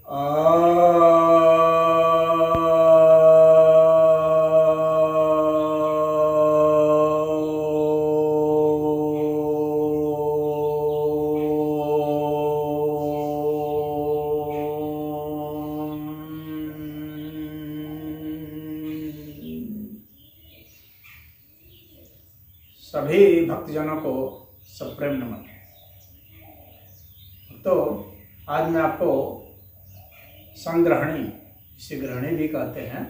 सभी भक्तजनों को सप्रेम नमन। तो आज मैं आपको संग्रहणी, इसे ग्रहणी भी कहते हैं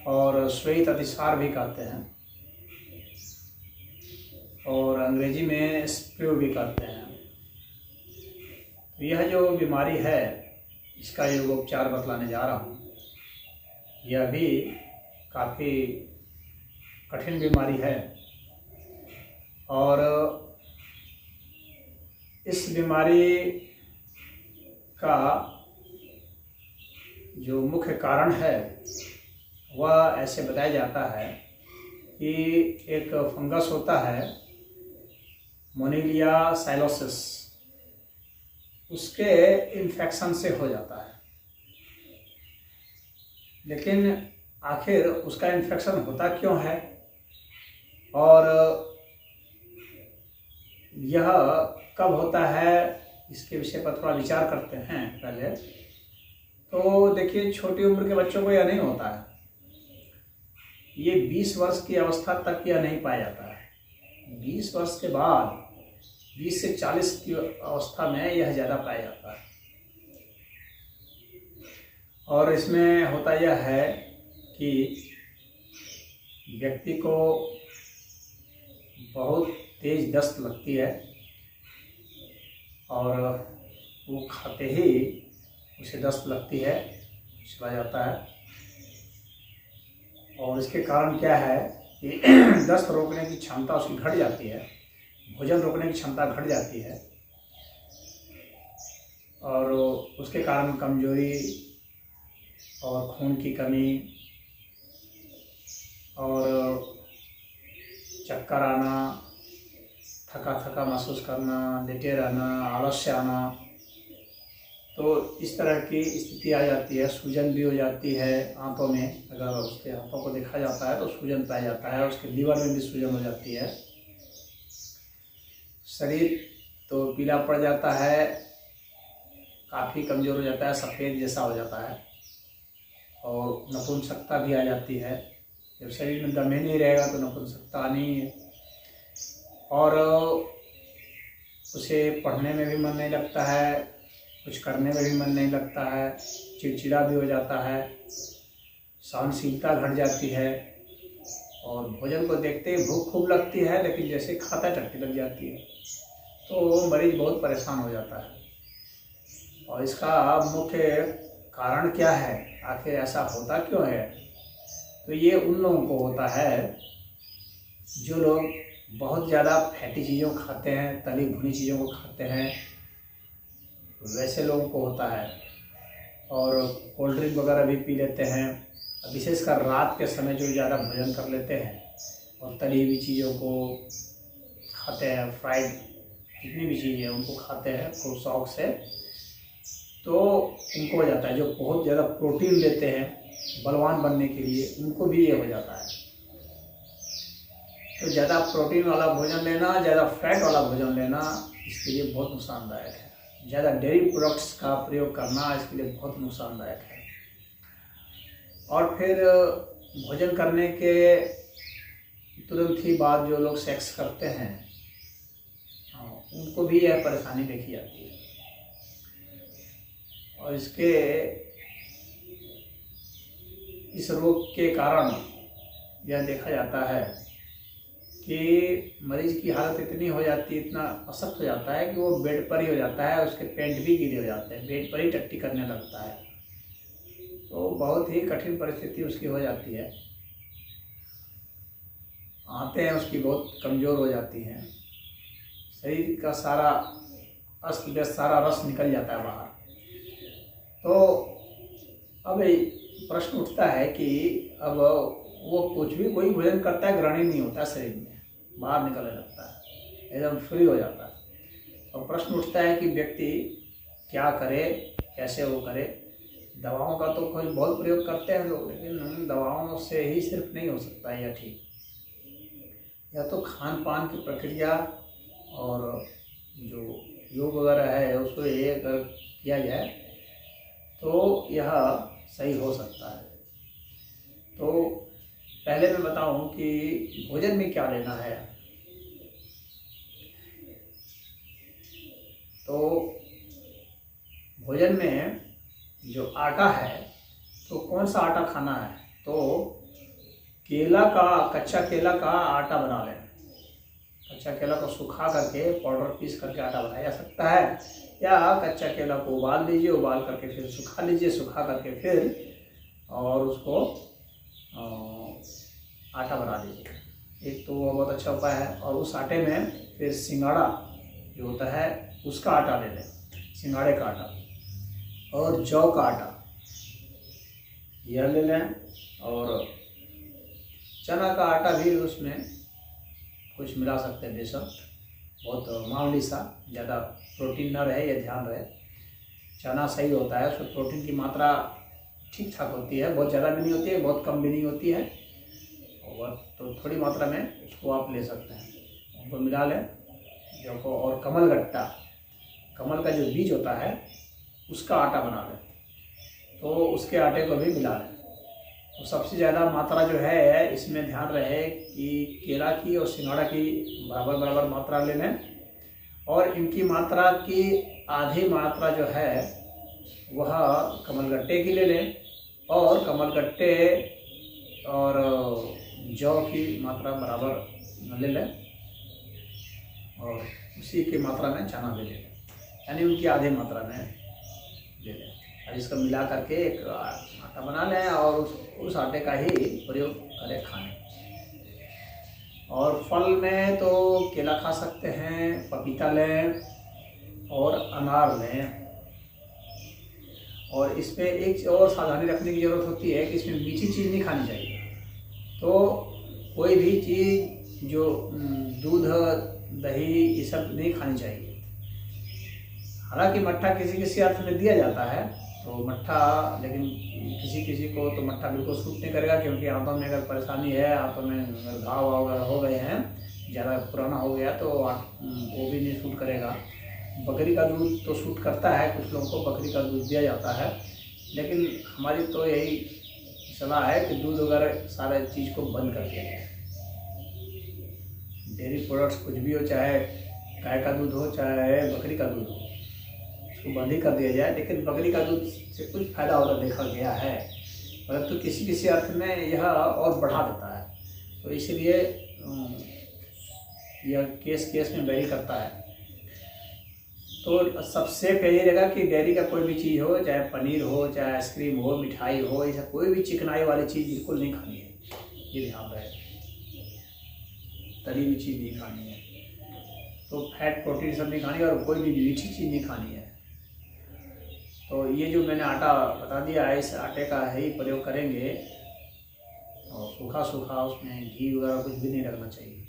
और श्वेत अतिसार भी कहते हैं और अंग्रेजी में स्प्रू भी कहते हैं। यह जो बीमारी है इसका योगोपचार बतलाने जा रहा हूँ। यह भी काफ़ी कठिन बीमारी है और इस बीमारी का जो मुख्य कारण है वह ऐसे बताया जाता है कि एक फंगस होता है मोनिलिया साइलोसिस, उसके इन्फेक्शन से हो जाता है। लेकिन आखिर उसका इन्फेक्शन होता क्यों है और यह कब होता है, इसके विषय पर थोड़ा विचार करते हैं। पहले तो देखिए, छोटी उम्र के बच्चों को यह नहीं होता है, ये 20 वर्ष की अवस्था तक यह नहीं पाया जाता है। 20 वर्ष के बाद 20 से 40 की अवस्था में यह ज़्यादा पाया जाता है। और इसमें होता यह है कि व्यक्ति को बहुत तेज दस्त लगती है और वो खाते ही उसे दस्त लगती है, चला जाता है। और इसके कारण क्या है कि दस्त रोकने की क्षमता उसकी घट जाती है, भोजन रोकने की क्षमता घट जाती है और उसके कारण कमजोरी और खून की कमी और चक्कर आना, थका थका महसूस करना, लेटे रहना, आलस्य आना, तो इस तरह की स्थिति आ जाती है। सूजन भी हो जाती है आंतों में, अगर उसके हाथों को देखा जाता है तो सूजन पाया जाता है। उसके लीवर में भी सूजन हो जाती है। शरीर तो पीला पड़ जाता है, काफ़ी कमज़ोर हो जाता है, सफ़ेद जैसा हो जाता है और नपुंसकता भी आ जाती है। जब शरीर में दम ही नहीं रहेगा तो नपुंसकता आनी ही है। और उसे पढ़ने में भी मन नहीं लगता है, कुछ करने में भी मन नहीं लगता है, चिड़चिड़ा भी हो जाता है, सहनशीलता घट जाती है और भोजन को देखते ही भूख खूब लगती है, लेकिन जैसे खाता है टट्टी लग जाती है। तो मरीज बहुत परेशान हो जाता है। और इसका मुख्य कारण क्या है, आखिर ऐसा होता क्यों है? तो ये उन लोगों को होता है जो लोग बहुत ज़्यादा फैटी चीज़ों को खाते हैं, तली भुनी चीज़ों को खाते हैं, वैसे लोगों को होता है। और कोल्ड ड्रिंक वगैरह भी पी लेते हैं, विशेषकर रात के समय जो ज़्यादा भोजन कर लेते हैं और तली हुई चीज़ों को खाते हैं, फ्राइड जितनी भी चीज़ें उनको खाते हैं खूब शौक से, तो उनको हो जाता है। जो बहुत ज़्यादा प्रोटीन लेते हैं बलवान बनने के लिए, उनको भी ये हो जाता है। तो ज़्यादा प्रोटीन वाला भोजन लेना, ज़्यादा फैट वाला भोजन लेना इसके लिए बहुत नुकसानदायक है। ज़्यादा डेयरी प्रोडक्ट्स का प्रयोग करना इसके लिए बहुत नुकसानदायक है। और फिर भोजन करने के तुरंत ही बाद जो लोग सेक्स करते हैं उनको भी यह परेशानी देखी जाती है। और इस रोग के कारण यह देखा जाता है कि मरीज की हालत इतनी हो जाती है, इतना असक्त हो जाता है कि वो बेड पर ही हो जाता है, उसके पेंट भी गिरे हो जाते हैं, बेड पर ही टट्टी करने लगता है। तो बहुत ही कठिन परिस्थिति उसकी हो जाती है। आंतें उसकी बहुत कमज़ोर हो जाती हैं, शरीर का सारा अस्त व्यस्त, सारा रस निकल जाता है बाहर। तो अब प्रश्न उठता है कि अब वो कुछ भी कोई भोजन करता है, ग्रहण नहीं होता शरीर में, बाहर निकलने लगता है, एकदम फ्री हो जाता है। और प्रश्न उठता है कि व्यक्ति क्या करे, कैसे वो करे। दवाओं का तो कोई बहुत प्रयोग करते हैं लोग, लेकिन दवाओं से ही सिर्फ नहीं हो सकता है यह ठीक। या तो खान पान की प्रक्रिया और जो योग वगैरह है उसको ये अगर किया जाए तो यह सही हो सकता है। तो पहले मैं बताऊं कि भोजन में क्या लेना है। तो भोजन में जो आटा है तो कौन सा आटा खाना है, तो केला का, कच्चा केला का आटा बना लें। कच्चा केला को सुखा करके पाउडर पीस करके आटा बनाया जा सकता है, या कच्चा केला को उबाल लीजिए, उबाल करके फिर सुखा लीजिए, सुखा करके फिर और उसको आटा बना लीजिए। एक तो वो बहुत अच्छा उपाय है। और उस आटे में फिर सिंगाड़ा जो होता है उसका आटा ले लें, सिंगाड़े का आटा, और जौ का आटा यह ले लें, और चना का आटा भी उसमें कुछ मिला सकते हैं, बेशक बहुत मामूली सा, ज़्यादा प्रोटीन न रहे, यह ध्यान रहे। चना सही होता है, उसमें प्रोटीन की मात्रा ठीक ठाक होती है, बहुत ज़्यादा भी नहीं होती है, बहुत कम भी नहीं होती है, और तो थोड़ी मात्रा में उसको आप ले सकते हैं। उनको मिला लें जो को, और कमलगट्टा, कमल का जो बीज होता है उसका आटा बना लें, तो उसके आटे को भी मिला लें। तो सबसे ज़्यादा मात्रा जो है इसमें ध्यान रहे कि केला की और सिंघाड़ा की बराबर बराबर मात्रा ले लें, और इनकी मात्रा की आधी मात्रा जो है वह कमलगट्टे की ले लें, और कमलगट्टे और जौ की मात्रा बराबर ले लें, और उसी की मात्रा में चना ले लें, यानी उनकी आधी मात्रा में ले लें। और इसको मिला करके एक आटा बना लें, और उस आटे का ही प्रयोग करें खाने। और फल में तो केला खा सकते हैं, पपीता लें और अनार लें। और इसमें एक और सावधानी रखने की ज़रूरत होती है कि इसमें मीठी चीज़ नहीं खानी चाहिए। तो कोई भी चीज़ जो दूध, दही, ये सब नहीं खानी चाहिए। हालांकि मट्ठा किसी किसी अर्थ में दिया जाता है, तो मट्ठा, लेकिन किसी किसी को तो मट्ठा बिल्कुल सूट नहीं करेगा, क्योंकि आंतों में अगर परेशानी है, आंतों में अगर घाव वगैरह हो गए हैं, ज़्यादा पुराना हो गया, तो वो भी नहीं सूट करेगा। बकरी का दूध तो सूट करता है, कुछ लोगों को बकरी का दूध दिया जाता है, लेकिन हमारी तो यही सलाह है कि दूध वगैरह सारे चीज़ को बंद कर दिया जाए। डेयरी प्रोडक्ट्स कुछ भी हो, चाहे गाय का दूध हो चाहे बकरी का दूध हो, उसको बंद ही कर दिया जाए। लेकिन बकरी का दूध से कुछ फायदा होता देखा गया है, परंतु किसी किसी अर्थ में यह और बढ़ा देता है, तो इसलिए यह केस में वेरी करता है। तो सबसे पहले रहेगा कि डेयरी का कोई भी चीज़ हो, चाहे पनीर हो, चाहे आइसक्रीम हो, मिठाई हो, ऐसा कोई भी चिकनाई वाली चीज़ बिल्कुल नहीं खानी है, ये ध्यान रहे। तली हुई चीज़ नहीं खानी है, तो फैट प्रोटीन सब नहीं खानी, और कोई भी मीठी चीज़ नहीं खानी है। तो ये जो मैंने आटा बता दिया है, इस आटे का ही प्रयोग करेंगे, और सूखा सूखा, उसमें घी वगैरह कुछ भी नहीं रखना चाहिए।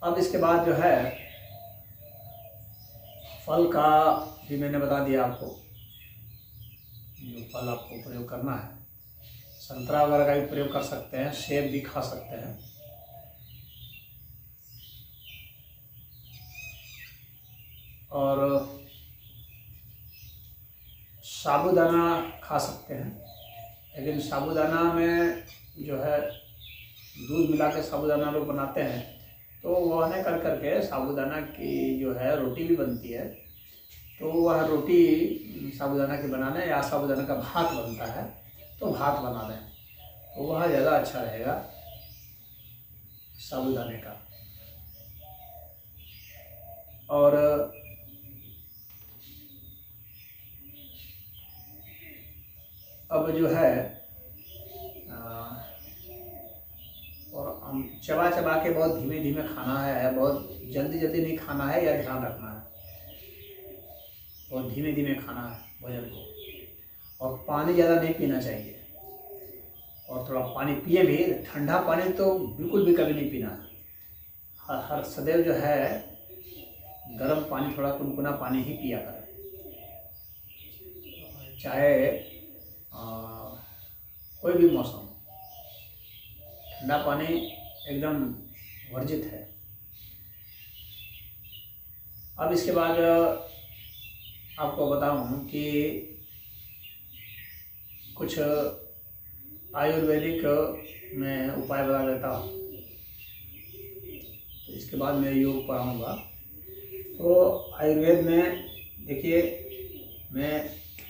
अब इसके बाद जो है फल का भी मैंने बता दिया आपको, जो फल आपको प्रयोग करना है। संतरा वगैरह का भी प्रयोग कर सकते हैं, सेब भी खा सकते हैं, और साबूदाना खा सकते हैं। लेकिन साबूदाना में जो है दूध मिला के साबूदाना लोग बनाते हैं, तो वह न कर करके साबूदाना की जो है रोटी भी बनती है, तो वह रोटी साबूदाना की बनाना, या साबूदाना का भात बनता है तो भात बना लें, तो वह ज़्यादा अच्छा रहेगा साबूदाने का। और अब जो है और हम चबा चबा के बहुत धीमे धीमे खाना है, बहुत जल्दी जल्दी नहीं खाना है, यह ध्यान रखना है। बहुत धीमे धीमे खाना है भोजन को, और पानी ज़्यादा नहीं पीना चाहिए। और थोड़ा पानी पिए भी, ठंडा पानी तो बिल्कुल भी कभी नहीं पीना है। हर सदैव जो है गर्म पानी, थोड़ा गुनगुना पानी ही पिया करें। चाहे कोई भी मौसम, ठंडा पानी एकदम वर्जित है। अब इसके बाद आपको बताऊं कि कुछ आयुर्वेदिक में उपाय बता देता हूँ, तो इसके बाद मैं योग पढ़ाऊँगा। तो आयुर्वेद में देखिए, मैं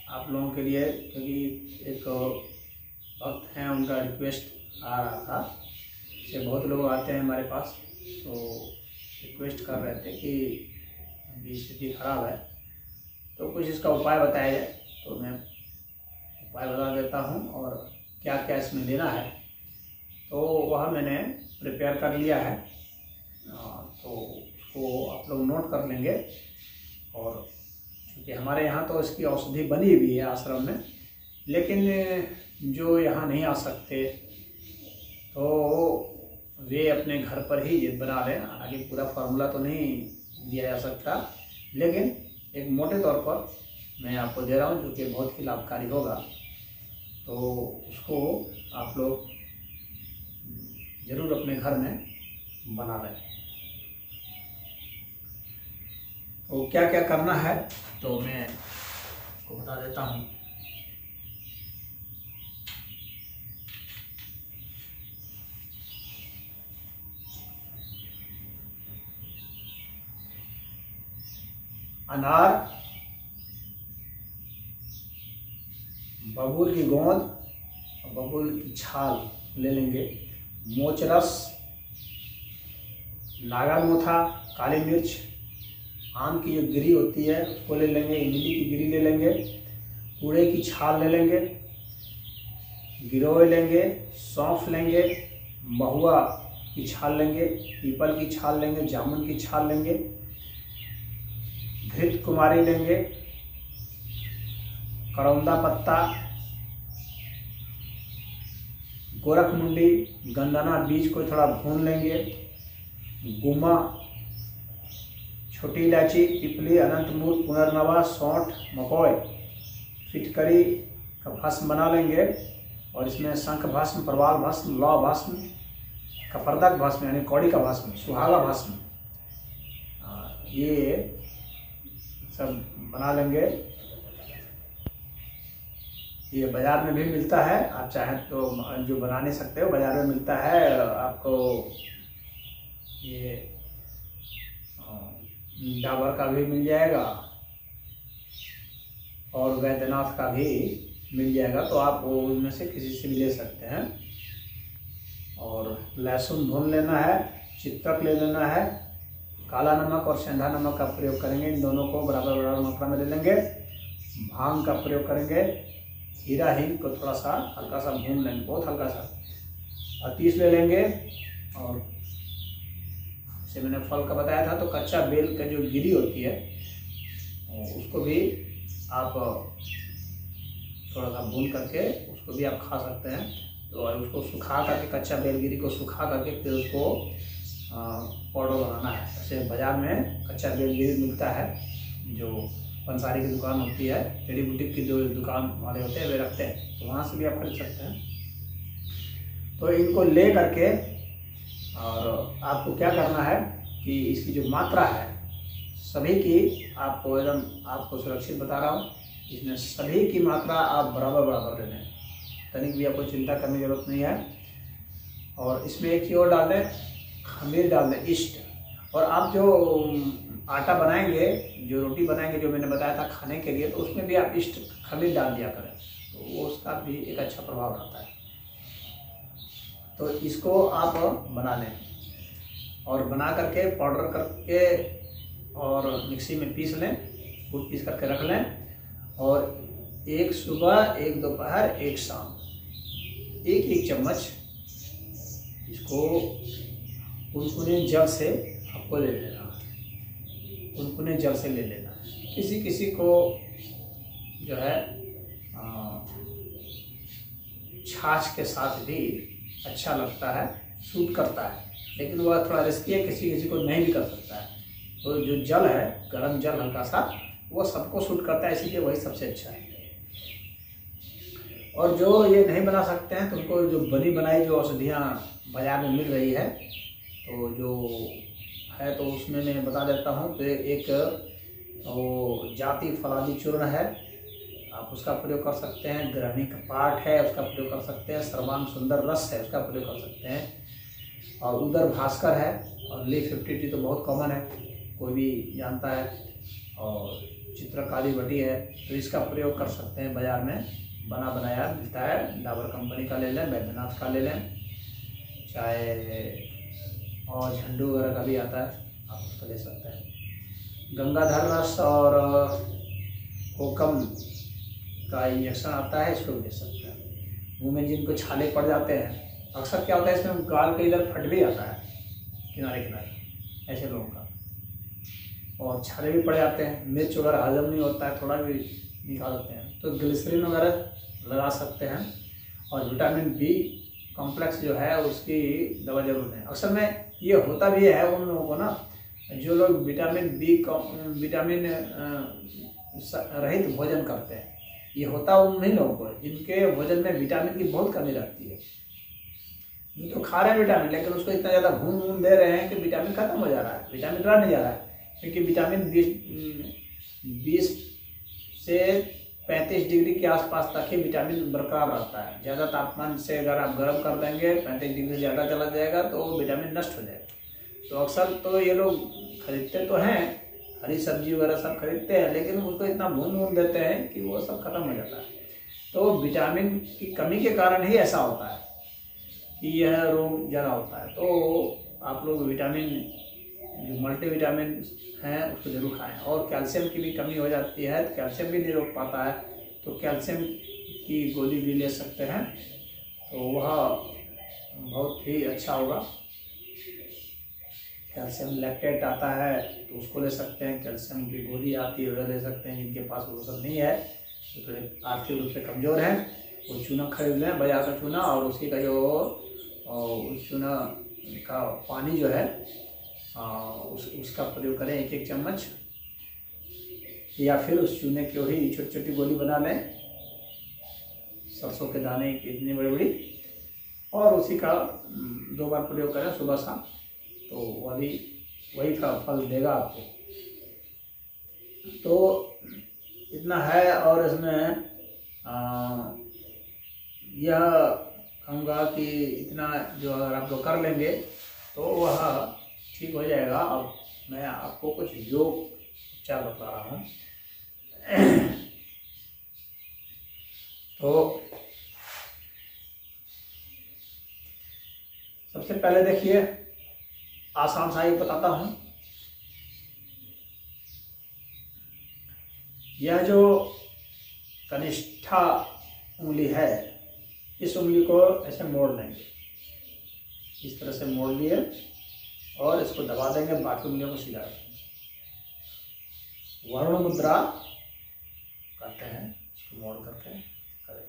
आप लोगों के लिए, क्योंकि एक वक्त है उनका रिक्वेस्ट आ रहा था, से बहुत लोग आते हैं हमारे पास, तो रिक्वेस्ट कर रहे थे कि उनकी स्थिति खराब है, तो कुछ इसका उपाय बताया जाए। तो मैं उपाय बता देता हूँ और क्या क्या इसमें लेना है, तो वह मैंने प्रिपेयर कर लिया है, तो उसको आप लोग नोट कर लेंगे। और क्योंकि हमारे यहाँ तो इसकी औषधि बनी हुई है आश्रम में, लेकिन जो यहाँ नहीं आ सकते तो वे अपने घर पर ही ये बना लें। हालांकि पूरा फार्मूला तो नहीं दिया जा सकता, लेकिन एक मोटे तौर पर मैं आपको दे रहा हूँ, जो कि बहुत ही लाभकारी होगा। तो उसको आप लोग ज़रूर अपने घर में बना लें। तो क्या क्या करना है तो मैं आपको बता देता हूँ। अनार, बबूल की गोंद और बबूल की छाल ले लेंगे, मोचरस, नागर मोथा, काली मिर्च, आम की जो गिरी होती है उसको ले लेंगे, इमली की गिरी ले लेंगे, कूड़े की छाल ले लेंगे, गिरोए लेंगे, सौंफ लेंगे, महुआ की छाल लेंगे, पीपल की छाल लेंगे, जामुन की छाल लेंगे, घृत कुमारी लेंगे, करौंदा पत्ता, गोरखमुंडी, गंदना बीज को थोड़ा भून लेंगे, गुमा, छोटी इलायची, पिपली, अनंतमूल, पुनर्नवा, सौंठ, मकोय, फिटकरी का भस्म बना लेंगे। और इसमें शंख भस्म, प्रवाल भस्म, लौ भस्म, कपर्दक भस्म यानी कौड़ी का भस्म, सुहागा भस्म, ये सब बना लेंगे। ये बाज़ार में भी मिलता है, आप चाहें तो जो बना नहीं सकते हो बाज़ार में मिलता है आपको। ये डाबर का भी मिल जाएगा और वैद्यनाथ का भी मिल जाएगा, तो आप वो उनमें से किसी से भी ले सकते हैं। और लहसुन भून लेना है, चित्रक ले लेना है, काला नमक और सेंधा नमक का प्रयोग करेंगे, इन दोनों को बराबर बराबर मात्रा में ले लेंगे। भांग का प्रयोग करेंगे, हीरा हिंग को थोड़ा सा हल्का सा भून लेंगे, बहुत हल्का सा, अतीस ले लेंगे। और जैसे मैंने फल का बताया था, तो कच्चा बेल का जो गिरी होती है उसको भी आप थोड़ा सा भून करके उसको भी आप खा सकते हैं। तो उसको सुखा करके, कच्चा बेलगिरी को सुखा करके फिर उसको पाउडर बनाना है। जैसे बाज़ार में कच्चा बेलगिरी मिलता है, जो पंसारी की दुकान होती है, रेडी बुटीक की जो दुकान वाले होते हैं वे रखते हैं, तो वहाँ से भी आप खरीद सकते हैं। तो इनको ले करके और आपको क्या करना है कि इसकी जो मात्रा है सभी की, आपको एकदम आपको सुरक्षित बता रहा हूँ, इसमें सभी की मात्रा आप बराबर बराबर ले लें, तनिक भी आपको चिंता करने की जरूरत नहीं है। और इसमें एक चीज़ और डाल दें, खमीर डाल दें, ईस्ट। और आप जो आटा बनाएंगे, जो रोटी बनाएंगे, जो मैंने बताया था खाने के लिए, तो उसमें भी आप ईस्ट खमीर डाल दिया करें, तो वो उसका भी एक अच्छा प्रभाव रहता है। तो इसको आप बना लें और बना करके पाउडर करके और मिक्सी में पीस लें, खूब पीस करके रख लें। और एक सुबह, एक दोपहर, एक शाम, एक चम्मच इसको कुनकुने जल से आपको ले लेना है, कुनकुने जल से ले लेना है। किसी किसी को जो है छाछ के साथ भी अच्छा लगता है, सूट करता है, लेकिन वह थोड़ा रिस्की है, किसी किसी को नहीं भी कर सकता है। तो जो जल है, गर्म जल हल्का सा, वो सबको सूट करता है, इसीलिए वही सबसे अच्छा है। और जो ये नहीं बना सकते हैं तो उनको जो बनी बनाई जो औषधियाँ बाजार में मिल रही है, तो जो है तो उसमें मैं बता देता हूँ। तो एक वो जाति फलादी चूर्ण है, आप उसका प्रयोग कर सकते हैं। ग्रहणी का पाठ है, उसका प्रयोग कर सकते हैं। सर्वांग सुंदर रस है, उसका प्रयोग कर सकते हैं। और उदर भास्कर है, और ली 50T तो बहुत कॉमन है, कोई भी जानता है। और चित्रकारी बटी है, तो इसका प्रयोग कर सकते हैं। बाजार में बना बनाया मिलता है, डाबर कंपनी का ले लें, वैद्यनाथ का ले लें, चाहे और झंडू वगैरह का भी आता है, आप उसको ले सकते हैं। गंगाधर रस और कोकम का इंजेक्शन आता है, इसको भी ले सकते हैं। मुँह में जिनको छाले पड़ जाते हैं, अक्सर क्या होता है इसमें गाल के इधर फट भी आता है किनारे किनारे, ऐसे लोगों का, और छाले भी पड़ जाते हैं। मिर्च वगैरह हजम नहीं होता है, थोड़ा भी निकाल देते हैं, तो ग्लिसरीन वगैरह लगा सकते हैं। और विटामिन बी कॉम्प्लेक्स जो है उसकी दवा जरूर है। अक्सर में ये होता भी है उन लोगों को ना, जो लोग विटामिन रहित भोजन करते हैं, ये होता उन्हीं लोगों को जिनके भोजन में विटामिन की बहुत कमी रहती है। ये तो खा रहे हैं विटामिन, लेकिन उसको इतना ज़्यादा घूम दे रहे हैं कि विटामिन खत्म हो जा रहा है, विटामिन रह नहीं जा रहा है। क्योंकि विटामिन 20 से 35 डिग्री के आसपास तक ही विटामिन बरकरार रहता है। ज़्यादा तापमान से अगर आप गर्म कर देंगे, 35 डिग्री से ज़्यादा चला जाएगा तो विटामिन नष्ट हो जाएगा। तो अक्सर तो ये लोग खरीदते तो हैं, हरी सब्जी वगैरह सब खरीदते हैं, लेकिन उसको इतना भून देते हैं कि वो सब खत्म हो जाता है। तो विटामिन की कमी के कारण ही ऐसा होता है कि यह रोग ज़्यादा होता है। तो आप लोग विटामिन जो मल्टीविटामिन हैं उसको जरूर खाएं। और कैल्शियम की भी कमी हो जाती है, तो कैल्शियम भी नहीं रोक पाता है, तो कैल्शियम की गोली भी ले सकते हैं, तो वह बहुत ही अच्छा होगा। कैल्शियम लैक्टेट आता है तो उसको ले सकते हैं, कैल्शियम की गोली आती है वह ले सकते हैं। जिनके पास वो सब नहीं है, तो थोड़े आर्थिक रूप से कमज़ोर हैं, वो चूना खरीद लें, बाजार का चूना, और उसी का जो उस चूना का पानी जो है उसका प्रयोग करें 1-1 चम्मच, या फिर उस चूने की ही छोटी छोटी गोली बना लें, सरसों के दाने की इतनी बड़ी बड़ी, और उसी का 2 बार प्रयोग करें सुबह शाम, तो वही फल देगा आपको। तो इतना है। और इसमें यह कहूँगा कि इतना जो अगर आप लोग कर लेंगे तो वह ठीक हो जाएगा। अब मैं आपको कुछ योग उपचार बता रहा हूँ। तो सबसे पहले देखिए, आसान सा ही बताता हूँ। यह जो कनिष्ठा उंगली है, इस उंगली को ऐसे मोड़ लेंगे, इस तरह से मोड़ लिए और इसको दबा देंगे, बाकी उंगलियों को सीधा रखेंगे। वरुण मुद्रा करते हैं, इसको मोड़ करके करें,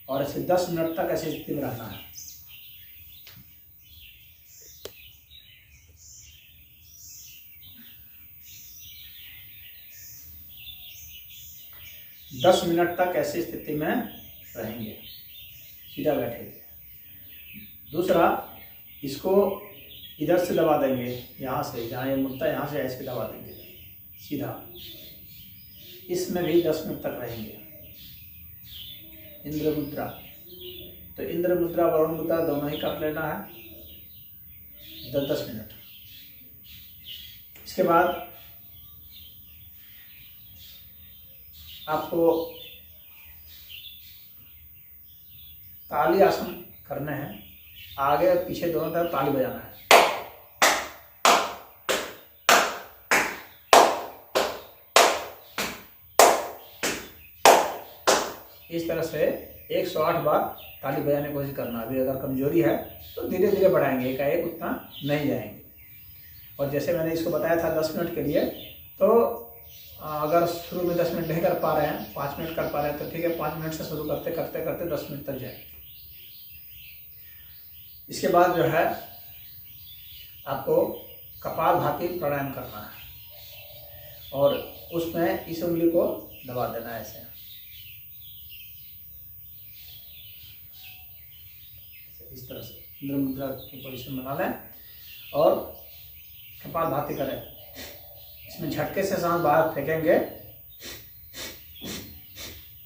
और इसे 10 मिनट तक ऐसी स्थिति में रहना है। दस मिनट तक ऐसी स्थिति में रहेंगे, सीधा बैठेंगे। दूसरा, इसको इधर से दबा देंगे, यहाँ से, जहाँ ये मुड़ता है यहाँ से ऐसे दबा देंगे सीधा। इसमें भी 10 मिनट तक रहेंगे। इंद्र मुद्रा, तो इंद्र मुद्रा वरुण मुद्रा दोनों ही कर लेना है 10-10 मिनट। इसके बाद आपको ताली आसन करने हैं, आगे और पीछे दोनों तरफ ताली बजाना है। इस तरह से 108 बार ताली बजाने की कोशिश करना। अभी अगर कमजोरी है तो धीरे धीरे बढ़ाएंगे, एकाएक उतना नहीं जाएंगे। और जैसे मैंने इसको बताया था 10 मिनट के लिए, तो अगर शुरू में 10 मिनट नहीं कर पा रहे हैं, 5 मिनट कर पा रहे हैं, तो ठीक है, 5 मिनट से शुरू करते करते करते 10 मिनट तक जाएंगे। इसके बाद जो है आपको कपालभाति प्राणायाम करना है और उसमें इस उंगली को दबा देना है ऐसे, इस तरह से इंद्र मुद्रा की पोजीशन बना लें और कपालभाति करें। इसमें झटके से सांस बाहर फेंकेंगे,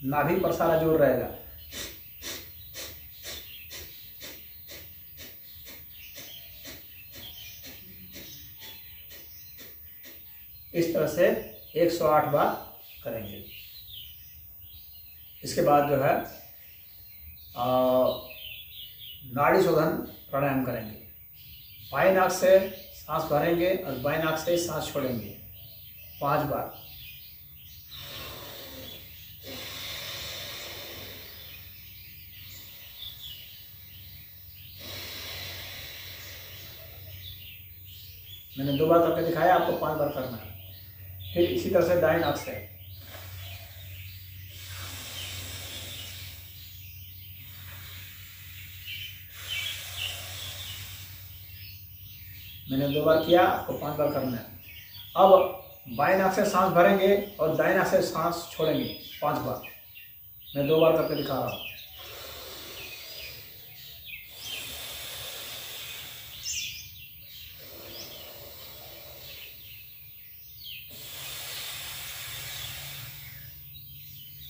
नाभि पर सारा जोर रहेगा। इस तरह से 108 बार करेंगे। इसके बाद जो है नाड़ी शोधन प्राणायाम करेंगे। बाएं नाक से सांस भरेंगे और बाएं नाक से सांस छोड़ेंगे 5 बार। मैंने 2 बार करके दिखाया, आपको 5 बार करना है। फिर इसी तरह से दाएं नाक से मैंने 2 बार किया, आपको 5 बार करना है। अब बाएं नाक से सांस भरेंगे और दाएं नाक से सांस छोड़ेंगे 5 बार। मैं 2 बार करके दिखा रहा हूँ।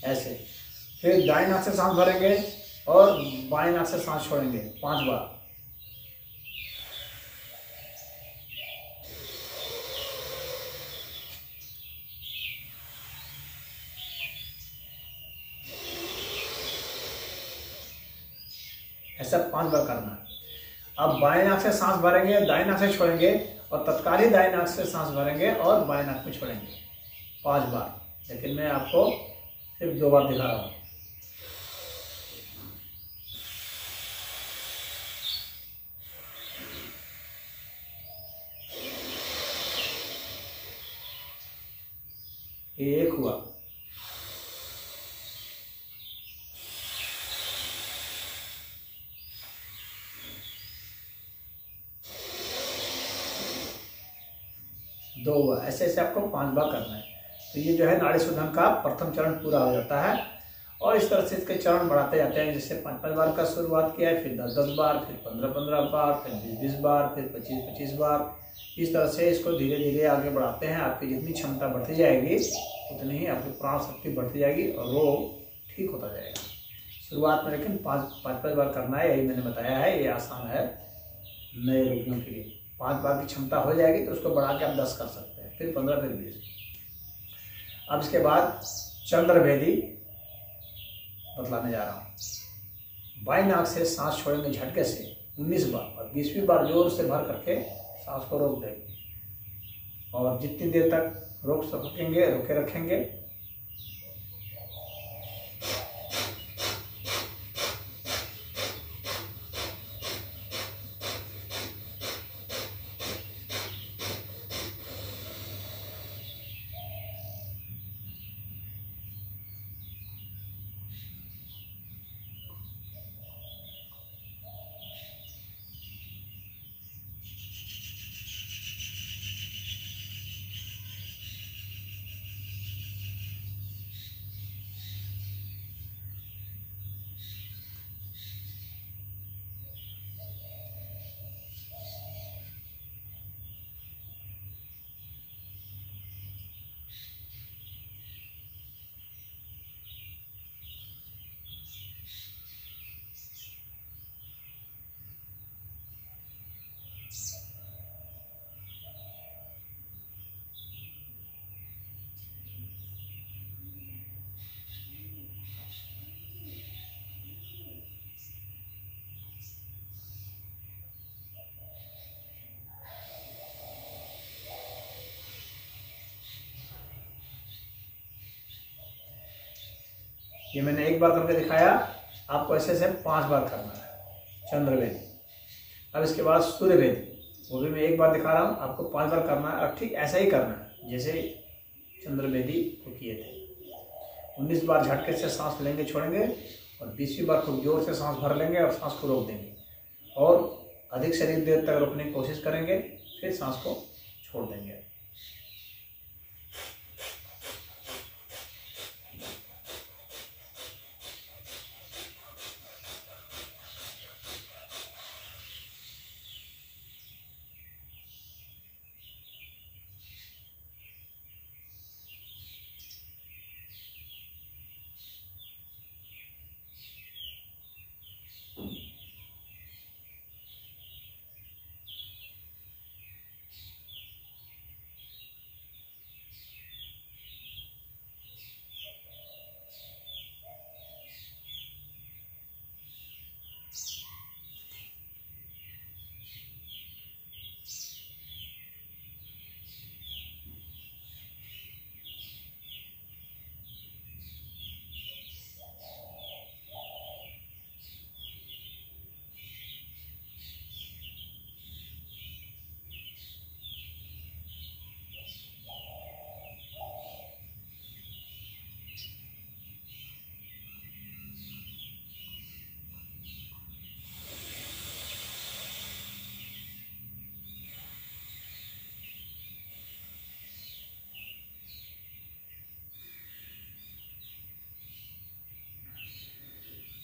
ऐसे फिर दाएं नाक से सांस भरेंगे और बाएं नाक से सांस छोड़ेंगे 5 बार। ऐसा 5 बार करना है। अब बाएं नाक से सांस भरेंगे, दाएं नाक से छोड़ेंगे और तत्काल ही दाएं नाक से सांस भरेंगे और बाएं नाक में छोड़ेंगे 5 बार। लेकिन मैं आपको सिर्फ 2 बार दिखा रहा हूँ। ये 1 हुआ। दो हुआ। ऐसे ऐसे आपको 5 बार करना है। तो ये जो है नाड़ी शोधन का प्रथम चरण पूरा हो जाता है और इस तरह से इसके चरण बढ़ाते जाते हैं। जैसे 5-5 बार का शुरुआत किया है, फिर 10-10 बार, फिर 15-15 बार, फिर 20-20 बार, फिर 25-25 बार। इस तरह से इसको धीरे धीरे आगे बढ़ाते हैं। आपकी जितनी क्षमता बढ़ती जाएगी उतनी ही आपकी प्राण शक्ति बढ़ती जाएगी और रोग ठीक होता जाएगा। शुरुआत में लेकिन 5-5 बार करना है, यही मैंने बताया है। ये आसान है नए रोगियों के लिए। 5 बार की क्षमता हो जाएगी तो उसको बढ़ा के आप 10 कर सकते हैं, फिर 15, फिर 20। अब इसके बाद चंद्रभेदी बतलाने जा रहा हूँ। बाएं नाक से सांस छोड़ेंगे झटके से 19 बार और 20वीं बार जोर से भर करके सांस को रोक देंगे और जितनी देर तक रोक सकेंगे रोके रखेंगे। ये मैंने 1 बार करके दिखाया, आपको ऐसे ऐसे 5 बार करना है चंद्रभेदी। अब इसके बाद सूर्यभेदी, वो भी मैं 1 बार दिखा रहा हूँ, आपको 5 बार करना है और ठीक ऐसा ही करना है जैसे चंद्रभेदी को किए थे। 19 बार झटके से सांस लेंगे छोड़ेंगे और 20वीं बार खूब जोर से सांस भर लेंगे और सांस को रोक देंगे और अधिक से अधिक देर तक रोकने की कोशिश करेंगे। फिर सांस को छोड़ देंगे।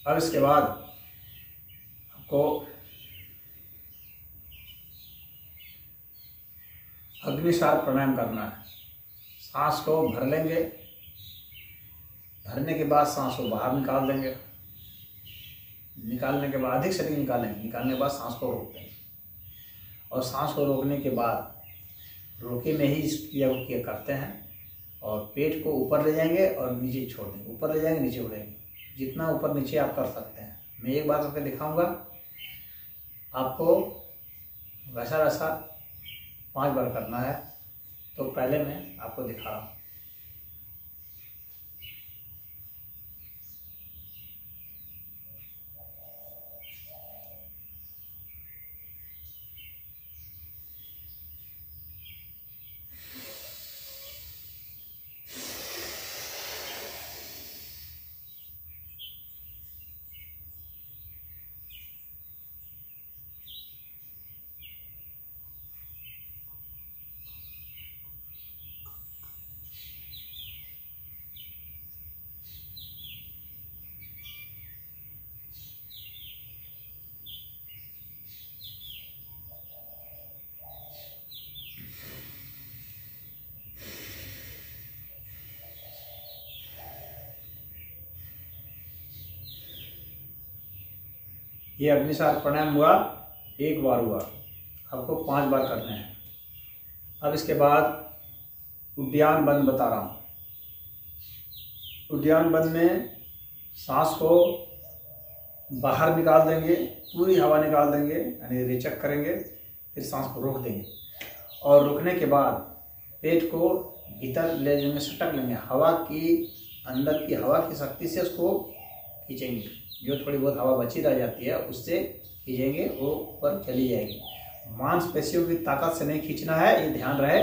अब इसके बाद आपको अग्निसार प्राणायाम करना है। सांस को भर लेंगे, भरने के बाद सांस को बाहर निकाल देंगे, निकालने के बाद अधिक से अधिक निकालेंगे, निकालने के बाद सांस को रोक देंगे और सांस को रोकने के बाद रोके में ही इस क्रिया को करते हैं और पेट को ऊपर ले जाएंगे और नीचे छोड़ देंगे, ऊपर ले जाएंगे नीचे उड़ेंगे, जितना ऊपर नीचे आप कर सकते हैं। मैं एक बार करके दिखाऊंगा आपको, वैसा वैसा 5 बार करना है। तो पहले मैं आपको दिखा रहा हूँ। ये अग्निसार प्राणायाम हुआ, एक बार हुआ, आपको 5 बार करने हैं। अब इसके बाद उद्यान बंद बता रहा हूँ। उद्यान बंद में सांस को बाहर निकाल देंगे, पूरी हवा निकाल देंगे, यानी रेचक करेंगे, फिर सांस को रोक देंगे और रोकने के बाद पेट को भीतर ले जाएंगे, सटक लेंगे, हवा की अंदर की हवा की शक्ति से उसको खींचेंगे। जो थोड़ी बहुत हवा बची रह जाती है उससे खींचेंगे, वो ऊपर चली जाएगी। मांसपेशियों की ताकत से नहीं खींचना है, ये ध्यान रहे।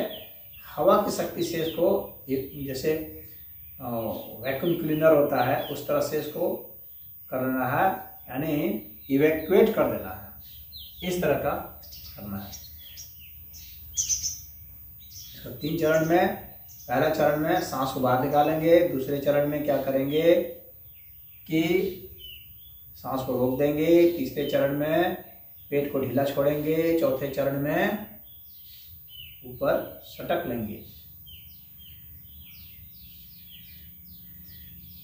हवा की शक्ति से इसको, जैसे वैक्यूम क्लीनर होता है उस तरह से इसको करना है, यानी इवैक्यूएट कर देना है, इस तरह का करना है। इसका 3 चरण में, पहला चरण में सांस को बाहर निकालेंगे, दूसरे चरण में क्या करेंगे कि सांस को रोक देंगे, तीसरे चरण में पेट को ढीला छोड़ेंगे, चौथे चरण में ऊपर सटक लेंगे,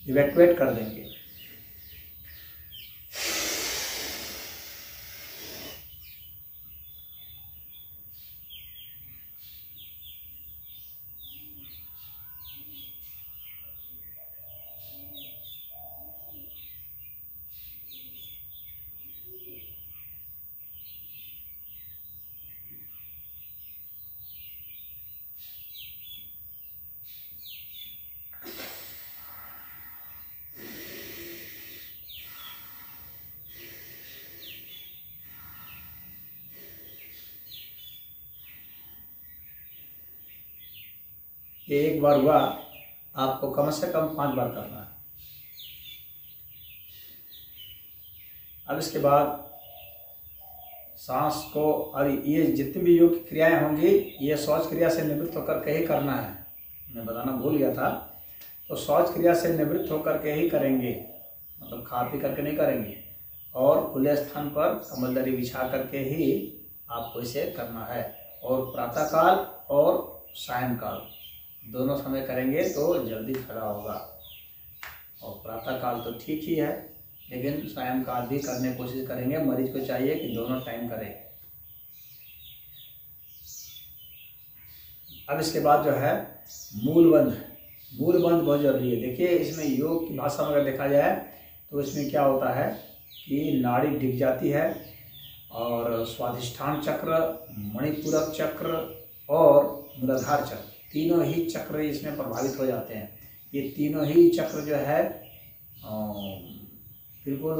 इवैक्यूएट कर देंगे। ये एक बार हुआ, आपको कम से कम 5 बार करना है। अब इसके बाद सांस को, और ये जितनी भी योग की क्रियाएं होंगी ये शौच क्रिया से निवृत्त होकर के ही करना है। मैं बताना भूल गया था। तो शौच क्रिया से निवृत्त होकर के ही करेंगे, मतलब खा पी करके नहीं करेंगे, और खुले स्थान पर कमलदरी बिछा करके ही आपको इसे करना है। और प्रातःकाल और सायंकाल दोनों समय करेंगे तो जल्दी खड़ा होगा। और प्रातःकाल तो ठीक ही है, लेकिन सायंकाल भी करने की कोशिश करेंगे। मरीज को चाहिए कि दोनों टाइम करें। अब इसके बाद जो है मूलबंध। मूलबंध बहुत जरूरी है। देखिए इसमें योग की भाषा में अगर देखा जाए तो इसमें क्या होता है कि नाड़ी डिग जाती है, और स्वाधिष्ठान चक्र, मणिपूरक चक्र और मूलाधार चक्र, तीनों ही चक्र इसमें प्रभावित हो जाते हैं। ये तीनों ही चक्र जो है बिल्कुल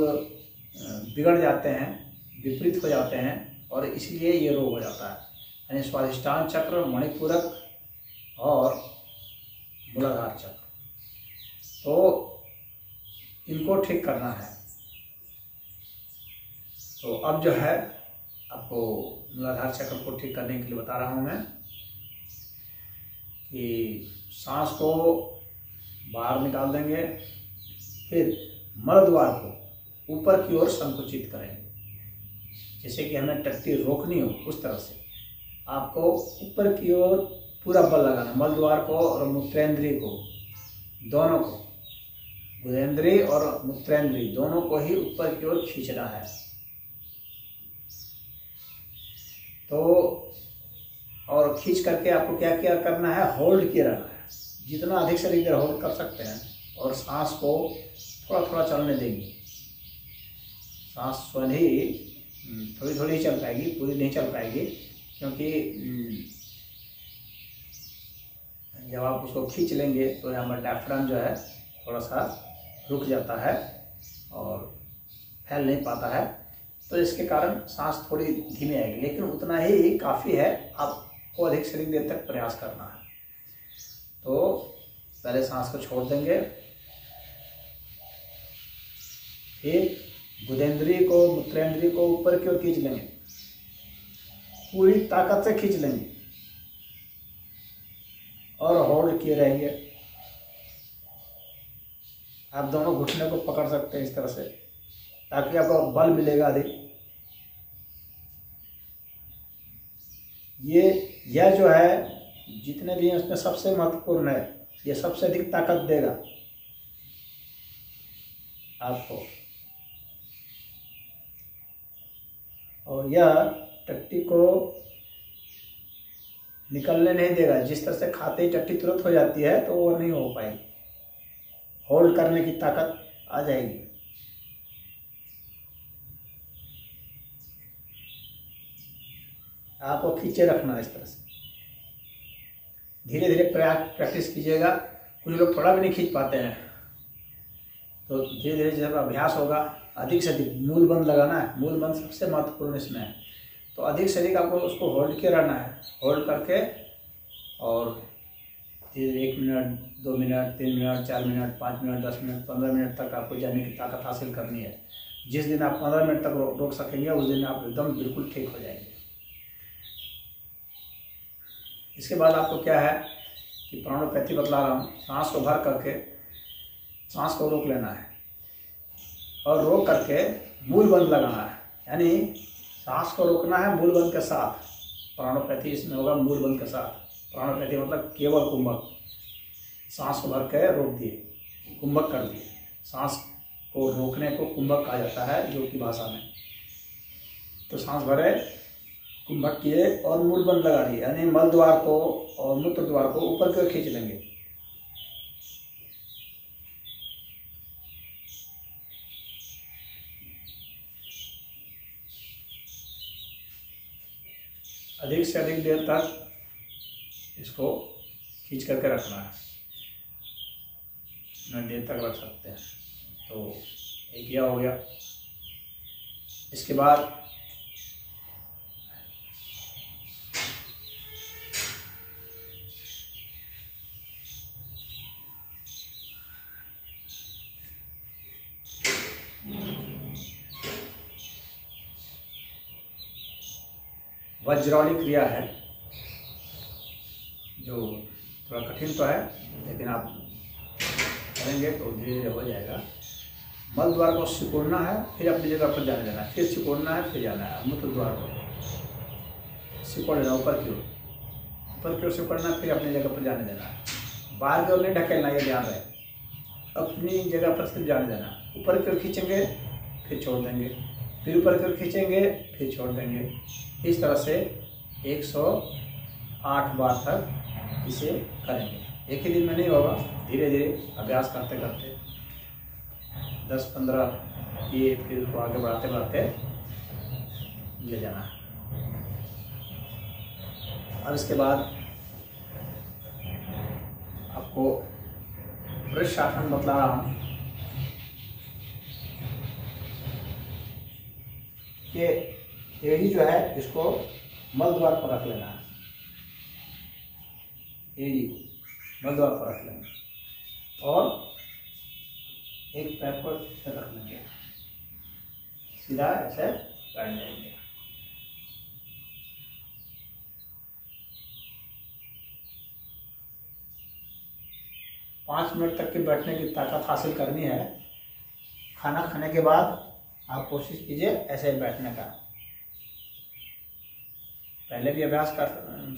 बिगड़ जाते हैं, विपरीत हो जाते हैं, और इसलिए ये रोग हो जाता है। यानी स्वाधिष्ठान चक्र, मणिपूरक और मूलाधार चक्र, तो इनको ठीक करना है। तो अब जो है आपको मूलाधार चक्र को ठीक करने के लिए बता रहा हूँ मैं कि सांस को बाहर निकाल देंगे, फिर मलद्वार को ऊपर की ओर संकुचित करेंगे, जैसे कि हमें टट्टी रोकनी हो उस तरह से आपको ऊपर की ओर पूरा बल लगाना। मलद्वार को और मूत्रेंद्रिय को, दोनों को, गुदेंद्रिय और मूत्रेंद्रिय दोनों को ही ऊपर की ओर खींचना है। तो और खींच करके आपको क्या क्या करना है, होल्ड किए रहना है। जितना अधिक से अधिक देर होल्ड कर सकते हैं, और सांस को थोड़ा थोड़ा चलने देंगे। सांस स्वयं ही थोड़ी थोड़ी ही चल पाएगी, पूरी नहीं चल पाएगी, क्योंकि जब आप उसको खींच लेंगे तो यहाँ पर डायफ्राम जो है थोड़ा सा रुक जाता है और फैल नहीं पाता है। तो इसके कारण सांस थोड़ी धीमी आएगी, लेकिन उतना ही काफ़ी है। आपको अधिक से अधिक देर तक प्रयास करना है। तो पहले सांस को छोड़ देंगे, फिर गुदेंद्रिय को, मूत्रेंद्रिय को ऊपर की ओर खींच लेंगे, पूरी ताकत से खींच लेंगे और होल्ड किए रहेंगे। आप दोनों घुटने को पकड़ सकते हैं इस तरह से, ताकि आपको बल मिलेगा अधिक। यह जो है जितने भी हैं उसमें सबसे महत्वपूर्ण है, ये सबसे अधिक ताकत देगा आपको, और यह टट्टी को निकलने नहीं देगा। जिस तरह से खाते ही टट्टी तुरंत हो जाती है तो वो नहीं हो पाएगी, होल्ड करने की ताकत आ जाएगी। आपको खींचे रखना है इस तरह से। धीरे धीरे प्रैक्टिस कीजिएगा। कुछ लोग थोड़ा भी नहीं खींच पाते हैं, तो धीरे धीरे जब अभ्यास होगा, अधिक से अधिक मूल बंद लगाना है। मूल बंद सबसे महत्वपूर्ण इसमें है। तो अधिक से अधिक आपको उसको होल्ड किए रहना है, होल्ड करके, और धीरे 1 minute, 2 minute, 3 minute, 4 minute, 5 minute, 10 minute, 15 minute तक आपको जाने की ताकत हासिल करनी है। जिस दिन आप 15 मिनट तक रोक सकेंगे उस दिन आप एकदम बिल्कुल ठीक हो जाएंगे। इसके बाद आपको क्या है कि प्राणायाम बतला रहा हूँ। सांस को भर करके सांस को रोक लेना है, और रोक करके मूल बंद लगाना है। यानी सांस को रोकना है मूल बंद के साथ। प्राणायाम इसमें होगा मूल बंद के साथ। प्राणायाम मतलब केवल कुंभक। सांस को भर के रोक दिए, कुंभक कर दिए। सांस को रोकने को कुंभक कहा जाता है योग की भाषा में। तो सांस भरे, कुंभक किए और मूल बंद लगा दिए, यानी मल द्वार को और मूत्र द्वार को ऊपर की ओर खींच लेंगे। अधिक से अधिक देर तक इसको खींच करके रखना है, इतना देर तक रख सकते हैं। तो एक यह हो गया। इसके बाद वज्रावली क्रिया है, जो थोड़ा कठिन तो है, लेकिन आप करेंगे तो धीरे धीरे हो जाएगा। मल द्वार को सिकुड़ना है, फिर अपनी जगह पर जाने देना है, फिर सिकुड़ना है, फिर जाना है। मूत्र द्वार को सिकुड़ लेना, ऊपर की ओर सिकुड़ना, फिर अपनी जगह पर जाने देना है। बाहर की ओर नहीं ढकेलना, ये ध्यान रहे, अपनी जगह पर सिर्फ जाने देना। ऊपर की ओर खींचेंगे, फिर छोड़ देंगे, फिर ऊपर की ओर खींचेंगे, फिर छोड़ देंगे। इस तरह से 108 बार तक इसे करेंगे। एक ही दिन में नहीं होगा, धीरे धीरे अभ्यास करते करते 10-15 ये, फिर उसको आगे बढ़ाते बढ़ाते ले जाना है। अब इसके बाद आपको वृक्षासन बतला रहा हूँ कि एड़ी जो है इसको मल द्वार पर रख लेना है। एड़ी मल द्वार पर रख लेंगे और एक पैर को रख लेंगे, सीधा ऐसे बैठ जाएंगे। पाँच मिनट तक की बैठने की ताकत हासिल करनी है। खाना खाने के बाद आप कोशिश कीजिए ऐसे बैठने का। पहले भी अभ्यास कर,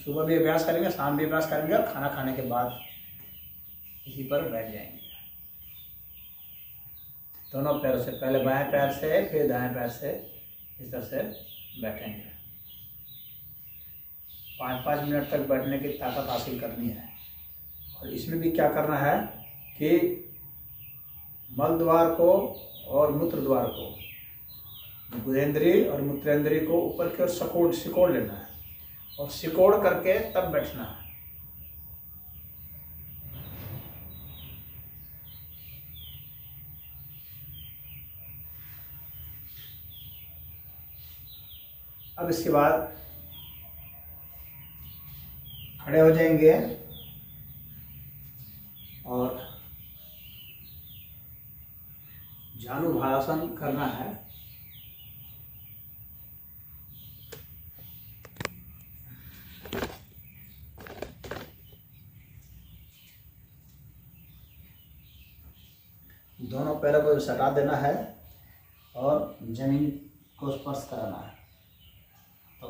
सुबह भी अभ्यास करेंगे, शाम भी अभ्यास करेंगे, और खाना खाने के बाद इसी पर बैठ जाएंगे। दोनों पैरों से, पहले बाएं पैर से फिर दाएं पैर से, इस तरह से बैठेंगे। 5-5 मिनट तक बैठने की ताकत हासिल करनी है। और इसमें भी क्या करना है कि मल द्वार को और मूत्र द्वार को, गुदेंद्री और मूत्रेंद्री को ऊपर की ओर सिकोड़ लेना है, और सिकोड़ करके तब बैठना है। अब इसके बाद खड़े हो जाएंगे और जानुभरासन करना है। दोनों पैरों को सटा देना है और जमीन को स्पर्श कराना है। तो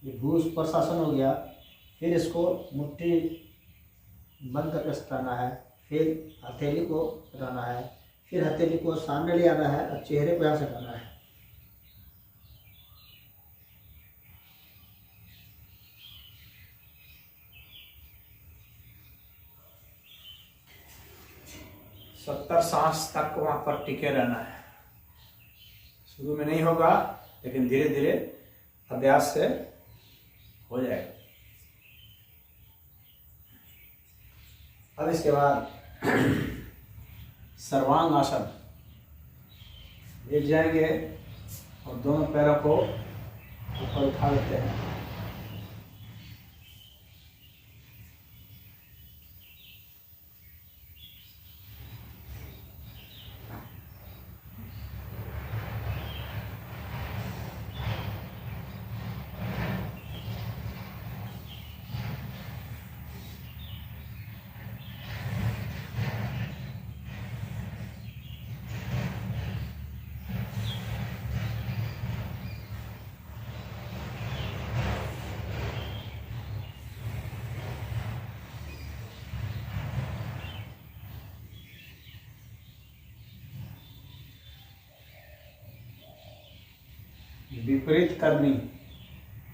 ये भू स्पर्शासन हो गया। फिर इसको मुट्ठी बंद करके सटाना है, फिर हथेली को सटाना है, फिर हथेली को सामने ले आना है और चेहरे को यहाँ सटाना है। सत्तर सांस तक वहां पर टिके रहना है। शुरू में नहीं होगा, लेकिन धीरे धीरे अभ्यास से हो जाएगा। अब इसके बाद सर्वांग आसन, लेट जाएंगे और दोनों पैरों को ऊपर उठा लेते हैं। विपरीत करनी।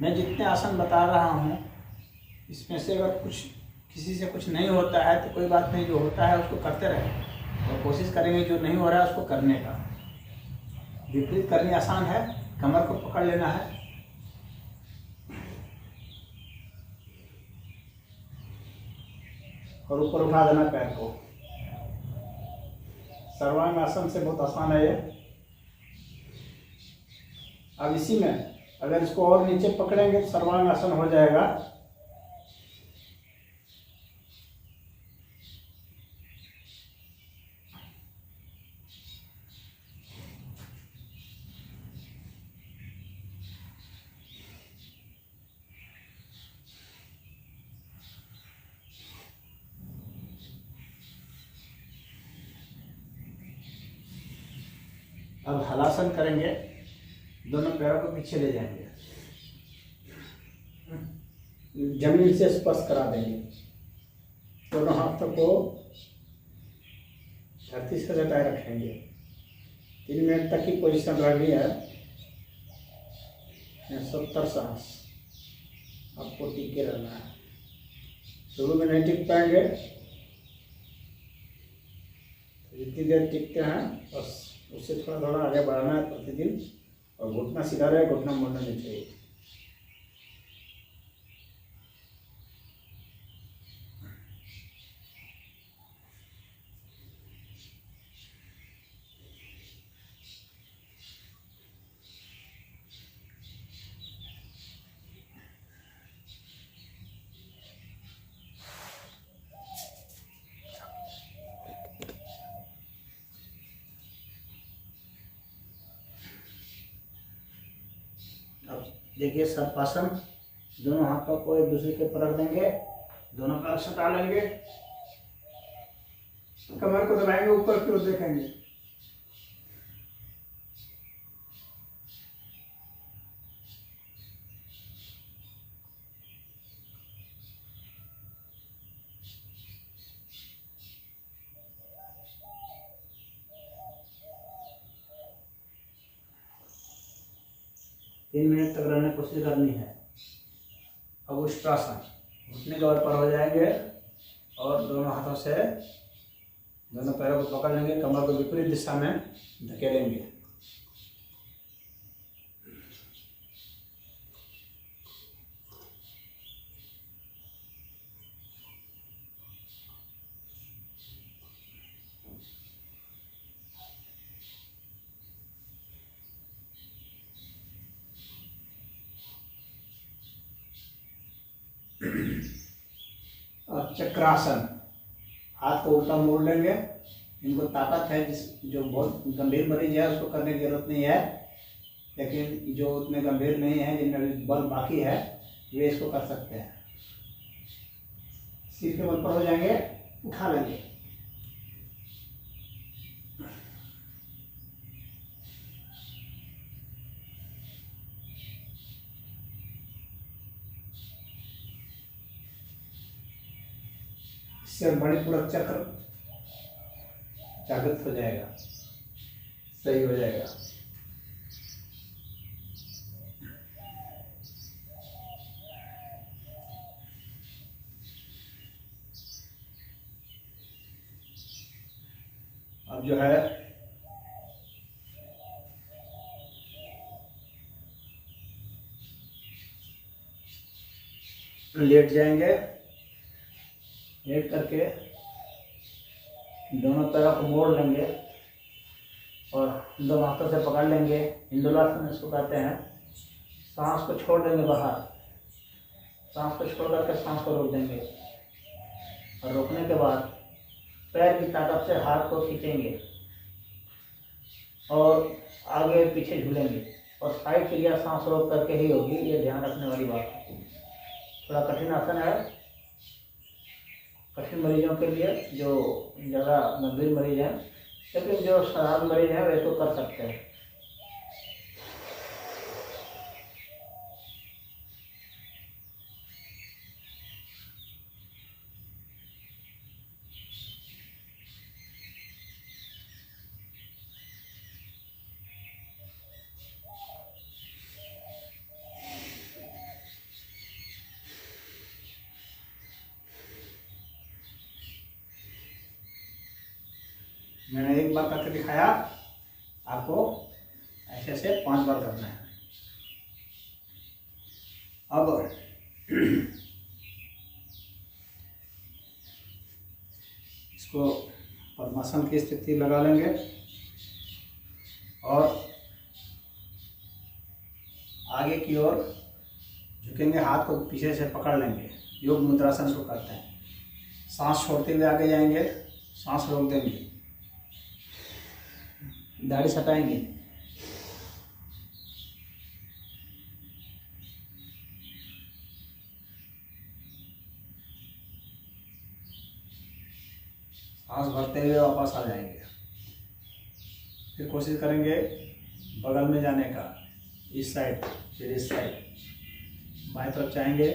मैं जितने आसन बता रहा हूँ, इसमें से अगर कुछ किसी से कुछ नहीं होता है तो कोई बात नहीं, जो होता है उसको करते रहें और कोशिश करेंगे जो नहीं हो रहा है उसको करने का। विपरीत करनी आसान है। कमर को पकड़ लेना है, और ऊपर उठा देना पैर को। सर्वांग आसन से बहुत आसान है ये। अब इसी में अगर इसको और नीचे पकड़ेंगे तो सर्वांग आसन हो जाएगा। अब हलासन करेंगे, दोनों पैरों को पीछे ले जाएंगे, जमीन से स्पर्श करा देंगे, दोनों हाथों को धरती से सटाए रखेंगे। 3 मिनट तक की पोजीशन रखनी है। 70 सांस आपको टिके रहना है। शुरू में नहीं टिक पाएंगे, जितनी देर टिकते हैं बस उससे थोड़ा थोड़ा आगे बढ़ाना है प्रतिदिन। और घुटना सीधा रहे, घुटना मुड़ना नहीं चाहिए। अब देखिए सर्पासन, दोनों हाथों को एक दूसरे के ऊपर रख देंगे, दोनों पैर सटा लेंगे, कमर को दबाएंगे, ऊपर की ओर देखेंगे। तीन मिनट तक रहने की कोशिश करनी है। अब उष्ट्रासन, घुटने के ऊपर हो जाएंगे और दोनों हाथों से दोनों पैरों को पकड़ लेंगे, कमर को विपरीत दिशा में धकेलेंगे। और चक्रासन, हाथ को उल्टा मोड़ लेंगे। इनको ताकत है, जो बहुत गंभीर मरीज है उसको करने की जरूरत नहीं है, लेकिन जो उतने गंभीर नहीं है, जिनमें बल बाकी है, वे इसको कर सकते हैं। सिर के बल पर हो जाएंगे, उठा लेंगे। इससे मणिपुरक चक्र जागृत हो जाएगा, सही हो जाएगा। अब जो है लेट जाएंगे, लेट करके दोनों तरफ मोड़ लेंगे और दोनों हाथों से पकड़ लेंगे। इंदुलासन इसको कहते हैं। सांस को छोड़ देंगे बाहर, सांस को छोड़ करके सांस को रोक देंगे और रोकने के बाद पैर की ताकत से हाथ को खींचेंगे और आगे पीछे झूलेंगे। और सारी क्रिया सांस रोक करके ही होगी, ये ध्यान रखने वाली बात है। थोड़ा कठिन आसन है कठिन मरीजों के लिए, जो ज़्यादा गंभीर मरीज हैं, लेकिन जो साधारण मरीज हैं वे तो कर सकते हैं। मैंने एक बार करके दिखाया, आपको ऐसे ऐसे 5 बार करना है। अब इसको पद्मासन की स्थिति लगा लेंगे और आगे की ओर झुकेंगे, हाथ को पीछे से पकड़ लेंगे। योग मुद्रासन को करते हैं। सांस छोड़ते हुए आगे जाएंगे, सांस रोक देंगे, दाढ़ी सटाएंगे, सांस भरते हुए वापस आ जाएंगे। फिर कोशिश करेंगे बगल में जाने का, इस साइड, फिर इस साइड, बाएं तरफ जाएंगे।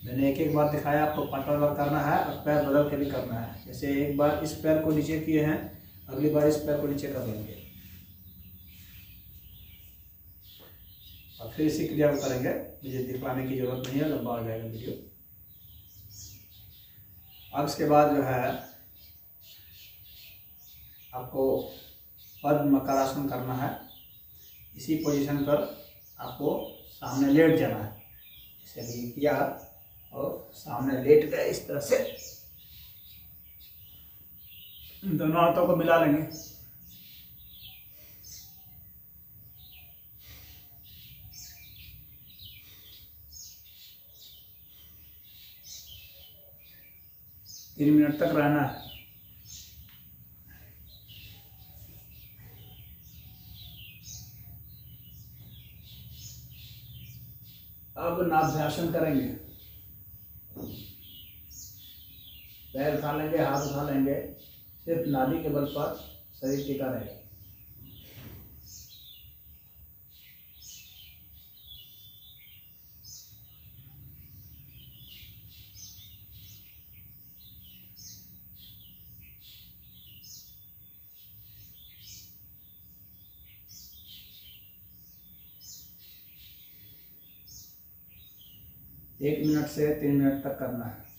मैंने एक एक बार दिखाया आपको, पार्टनर वर्क करना है और पैर बदल के भी करना है। जैसे एक बार इस पैर को नीचे किए हैं, अगली बार इस पैर को नीचे कर लेंगे और फिर इसी क्रिया को करेंगे। मुझे दिखलाने की जरूरत नहीं है, लंबा हो जाएगा वीडियो। अब इसके बाद जो है आपको पद्म मकरासन करना है। इसी पोजीशन पर आपको सामने लेट जाना है। जैसे अभी किया और सामने लेट गए, इस तरह से दोनों हाथों को मिला लेंगे। तीन मिनट तक रहना है। अब नाभ्यासन करेंगे। पैर उठा लेंगे, हाथ उठा लेंगे, सिर्फ नाभि के बल पर शरीर टिका रहेगा। एक मिनट से 3 मिनट तक करना है।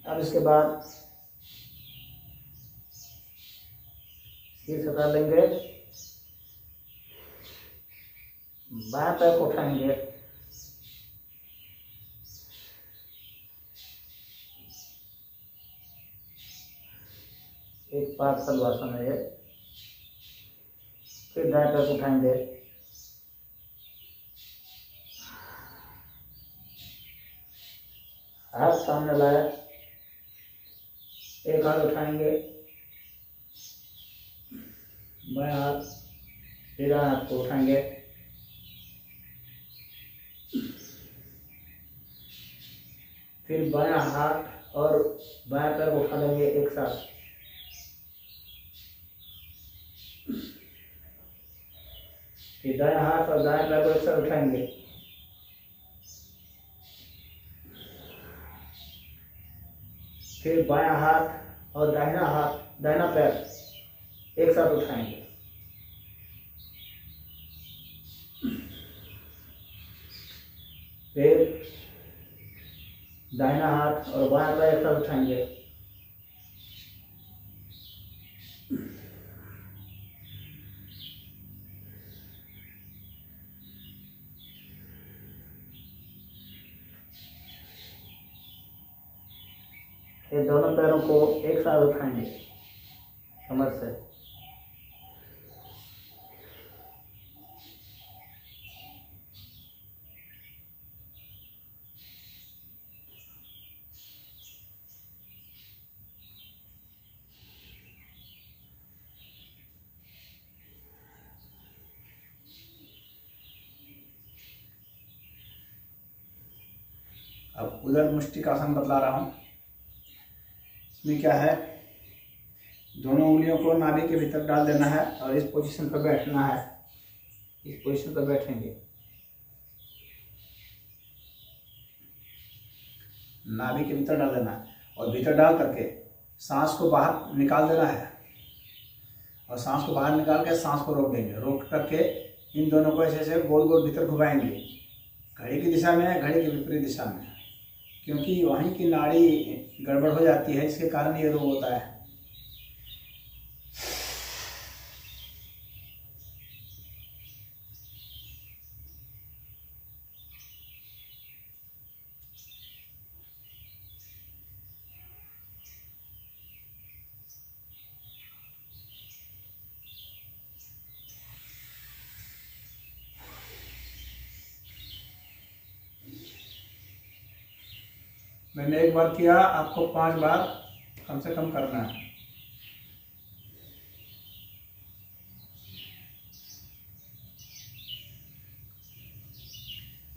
अब इसके बाद सिर झुका लेंगे, बाएं पैर को उठाएंगे, एक पार्श्वासन है ये। फिर दाएं पैर को उठाएंगे, हाथ सामने लाए, एक हाथ उठाएंगे, बाएं हाथ, फिर हाथ को उठाएंगे, फिर बायां हाथ और बाएं पैर को उठा लेंगे एक साथ। फिर दायां हाथ और दाएं पैर को एक साथ उठाएंगे, फिर बायां हाथ और दाहिना हाथ, दाहिना पैर एक साथ उठाएंगे, फिर दाहिना हाथ और बायां पैर एक साथ उठाएंगे, ये दोनों पैरों को एक साथ उठाएंगे कमर से। अब उधर मुष्टि का आसन बतला रहा हूँ। इसमें क्या है, दोनों उंगलियों को नाभि के भीतर डाल देना है और इस पोजीशन पर बैठना है। इस पोजीशन पर बैठेंगे, नाभि के भीतर डाल देना है और भीतर डाल करके सांस को बाहर निकाल देना है और सांस को बाहर निकाल के सांस को रोक देंगे। रोक करके इन दोनों को ऐसे ऐसे गोल गोल भीतर घुमाएंगे, घड़ी की दिशा में, घड़ी के विपरीत दिशा में, क्योंकि वहीं की नाड़ी गड़बड़ हो जाती है, इसके कारण ये रोग होता है। मैंने एक बार किया, आपको 5 बार कम से कम करना है।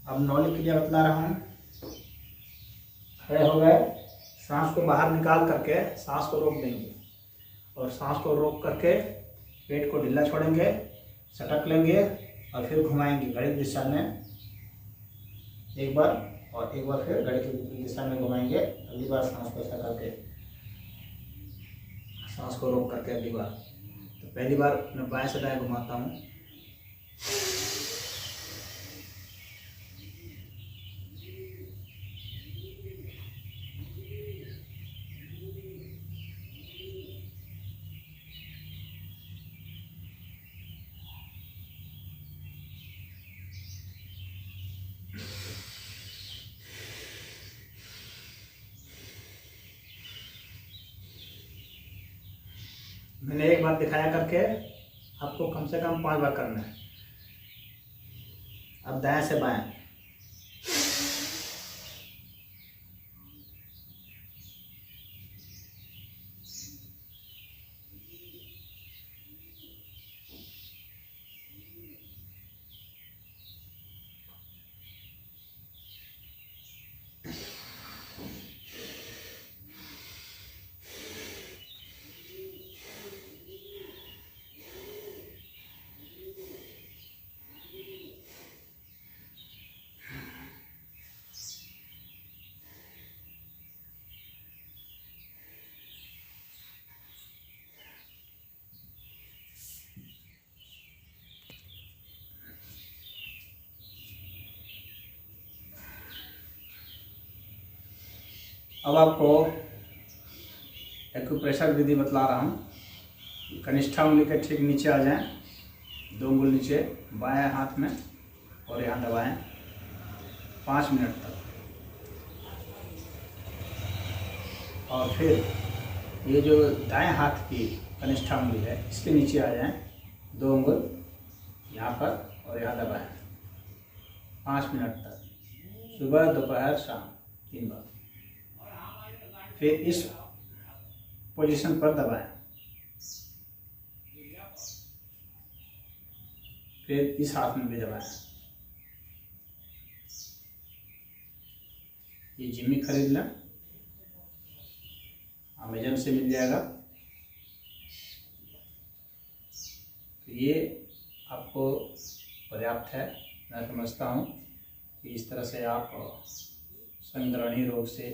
अब नॉलेज के लिए बतला रहा हूँ। खड़े हो गए, सांस को बाहर निकाल करके सांस को रोक देंगे और सांस को रोक करके पेट को ढीला छोड़ेंगे, सटक लेंगे और फिर घुमाएंगे घड़ी की दिशा में एक बार, और एक बार फिर घड़ी की दिशा में घुमाएंगे। अगली बार सांस को ऐसा करके सांस को रोक करके अगली बार। तो पहली बार मैं बाएं से दाएं घुमाता हूँ। मैंने एक बार दिखाया करके, आपको कम से कम 5 बार करना है। अब दाएं से बाएं। अब आपको एक्यूप्रेशर विधि बतला रहा हूँ। कनिष्ठा उंगली के ठीक नीचे आ जाएं, 2 उंगली नीचे बाएं हाथ में, और यहाँ दबाएं 5 मिनट तक। और फिर ये जो दाएं हाथ की कनिष्ठा उंगली है, इसके नीचे आ जाएं, 2 उंगली यहाँ पर और यहाँ दबाएं 5 मिनट तक, सुबह दोपहर शाम 3 बार। फिर इस पोजीशन पर दबाएं, फिर इस हाथ में भी दबाएं। ये जिम्मी खरीद लें, अमेजन से मिल जाएगा। तो ये आपको पर्याप्त है। मैं समझता हूँ कि इस तरह से आप संग्रहणी रोग से,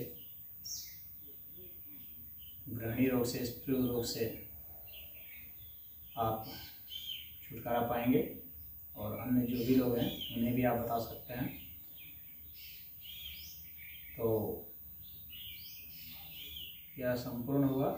ग्रहणी रोग से, स्त्री रोग से आप छुटकारा पाएंगे, और अन्य जो भी लोग हैं उन्हें भी आप बता सकते हैं। तो यह संपूर्ण हुआ।